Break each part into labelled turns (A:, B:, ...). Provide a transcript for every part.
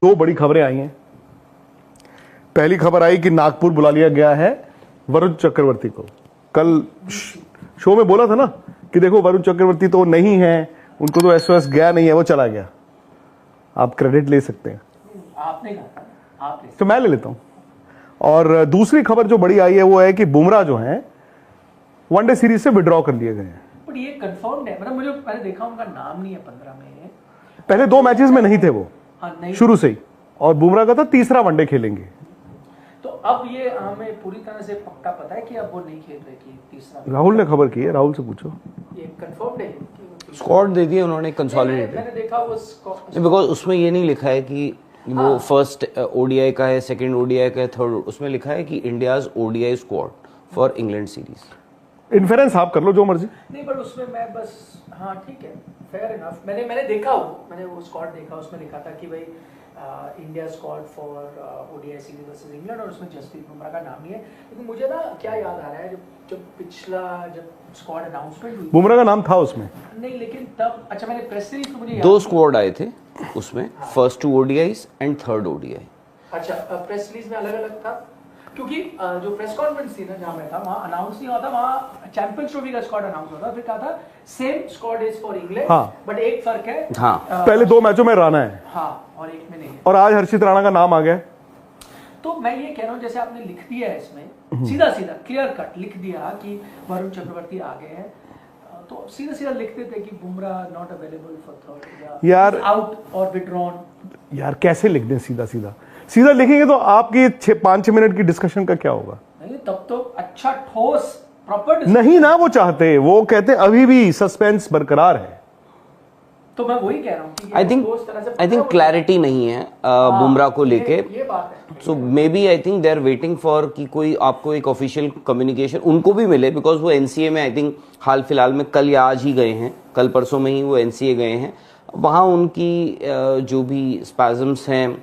A: दो बड़ी खबरें आई हैं। पहली खबर आई कि नागपुर बुला लिया गया है वरुण चक्रवर्ती को। कल शो में बोला था ना कि देखो वरुण चक्रवर्ती तो नहीं है, उनको तो एसओएस गया नहीं है, वो चला गया। आप क्रेडिट ले सकते हैं,
B: आपने कहा आप
A: तो मैं ले लेता हूं। और दूसरी खबर जो बड़ी आई है वो है कि बुमराह जो है वनडे सीरीज से विड्रॉ कर लिए गए हैं।
B: बट ये कंफर्म्ड है, मतलब मुझे मैंने देखा उनका नाम नहीं है 15 में।
A: पहले 2 मैचेस में नहीं थे वो,
B: हाँ नहीं
A: शुरू से ही, और बुमराह का था तीसरा वनडे खेलेंगे।
B: तो अब ये हमें पूरी तरह से पक्का पता है कि अब वो नहीं खेल रहे कि तीसरा।
A: राहुल ने खबर की है, राहुल से पूछो।
B: ये कंफर्म्ड है कि
C: स्क्वाड दे दिया उन्होंने कंसोलिडेटेड,
B: मैंने देखा वो
C: बिकॉज उसमें ये नहीं लिखा है कि वो फर्स्ट ओडीआई का है, सेकंड ओडीआई का है, थर्ड, उसमें लिखा है कि India's ODI squad for England series.
A: Inference आप कर लो जो मर्जी।
B: नहीं, पर उसमें मैं बस हाँ ठीक है, फेयर इनफ। मैंने देखा मैंने वो स्क्वाड देखा, उसमें लिखा था कि भाई India squad for ODI series versus England, और उसमें जसप्रीत बुमराह का नाम नहीं है। लेकिन मुझे ना क्या याद आ रहा है, जब पिछला स्क्वाड अनाउंसमेंट हुई,
A: बुमराह का नाम था उसमें
B: नहीं, लेकिन तब अच्छा मैंने प्रेस रिलीज तो मुझे
C: 2 स्क्वाड आए थे उसमें, first 2 ODIs and third ODI.
B: अच्छा प्रेस रिलीज में अलग अलग था, क्योंकि जो प्रेस कॉन्फ्रेंस थी ना जहाँ मैं था वहाँ अनाउंस नहीं हुआ था, वहाँ चैंपियंस ट्रॉफी का स्क्वाड अनाउंस हुआ था, फिर कहा था same squad is for England, but एक फर्क है,
C: हाँ
A: पहले 2 मैचों में राणा है,
B: हाँ, और एक में नहीं है।
A: और आज हर्षित राणा का नाम आ गया।
B: तो मैं ये कह रहा हूँ, जैसे आपने लिख दिया है इसमें सीधा सीधा क्लियर कट लिख दिया कि वरुण चक्रवर्ती आ गए हैं, तो सीधा सीधा लिख देते कि Bumrah not available for third,
A: यार
B: आउट और विड्रॉन।
A: यार कैसे लिख दें सीधा सीधा? सीधा लिखेंगे तो आपकी 5-6 मिनट की डिस्कशन का क्या होगा?
B: नहीं, तब तो अच्छा ठोस प्रॉपर
A: नहीं ना, वो चाहते, वो कहते अभी भी सस्पेंस बरकरार है।
B: तो मैं वही कह रहा हूँ कि
C: आई थिंक क्लैरिटी नहीं है बुमराह को लेके,
B: ये बात है।
C: So maybe I think they are waiting for कि कोई आपको एक ऑफिशियल कम्युनिकेशन उनको भी मिले, बिकॉज वो एनसीए में आई थिंक हाल फिलहाल में कल या आज ही गए हैं, कल परसों में ही वो एनसीए गए हैं। वहाँ उनकी जो भी स्पैजम्स हैं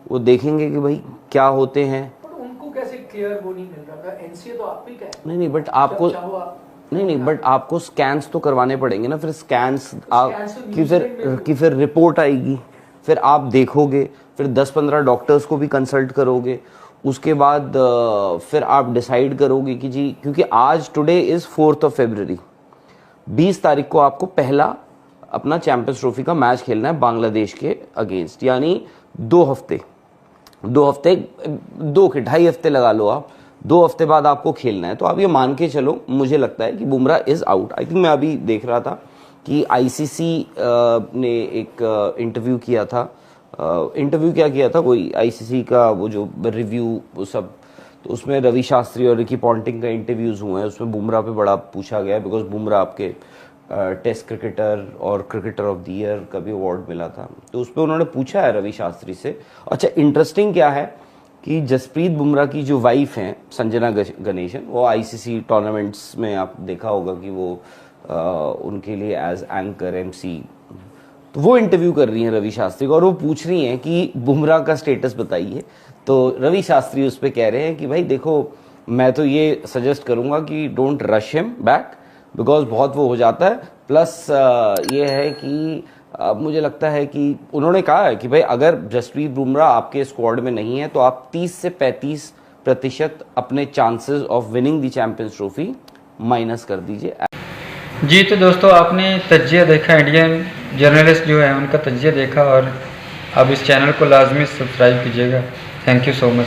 C: वो देखेंगे कि भाई क्या होते हैं।
B: उनको कैसे क्लियर वो नहीं मिल रहा था, एनसीए तो आप ही का है।
C: नहीं बट आपको नहीं बट आपको स्कैन्स तो करवाने पड़ेंगे ना, फिर स्कैन्स की फिर रिपोर्ट आएगी, फिर आप देखोगे, फिर 10-15 डॉक्टर्स को भी कंसल्ट करोगे, उसके बाद फिर आप डिसाइड करोगे कि जी, क्योंकि आज today is 4th of February, 20 तारीख को आपको पहला अपना चैंपियंस ट्रॉफी का मैच खेलना है बांग्लादेश के अगेंस्ट, यानी 2 हफ्ते 2.5 हफ्ते लगा लो आप, 2 हफ्ते बाद आपको खेलना है। तो आप ये मान के चलो, मुझे लगता है कि Bumrah is out. I think मैं अभी देख रहा था कि आईसीसी ने एक इंटरव्यू किया था, क्या किया था कोई आईसीसी का वो जो रिव्यू वो सब, तो उसमें रवि शास्त्री और रिकी पॉन्टिंग का इंटरव्यूज हुए हैं, उसमें बुमराह पे बड़ा पूछा गया है, बिकॉज बुमराह आपके टेस्ट क्रिकेटर और क्रिकेटर ऑफ द ईयर का भी अवार्ड मिला था। तो उस पर उन्होंने पूछा है रवि शास्त्री से। अच्छा, इंटरेस्टिंग क्या है कि जसप्रीत बुमराह की जो वाइफ हैं संजना गणेशन, वो आईसीसी टूर्नामेंट्स में आप देखा होगा कि वो उनके लिए एज एंकर एमसी, तो वो इंटरव्यू कर रही हैं रवि शास्त्री को, और वो पूछ रही हैं कि बुमराह का स्टेटस बताइए। तो रवि शास्त्री उस पर कह रहे हैं कि भाई देखो, मैं तो ये सजेस्ट करूंगा कि don't rush him back, because बहुत वो हो जाता है। प्लस ये है कि मुझे लगता है कि उन्होंने कहा है कि भाई अगर जसप्रीत बुमराह आपके स्क्वाड में नहीं है तो आप 30 से 35% अपने chances of winning the champions trophy minus कर दीजिए।
D: जी, तो दोस्तों आपने तज्जिया देखा, इंडियन जर्नलिस्ट जो है उनका तज्जिया देखा, और अब इस चैनल को लाजमी सब्सक्राइब कीजिएगा। Thank you so much.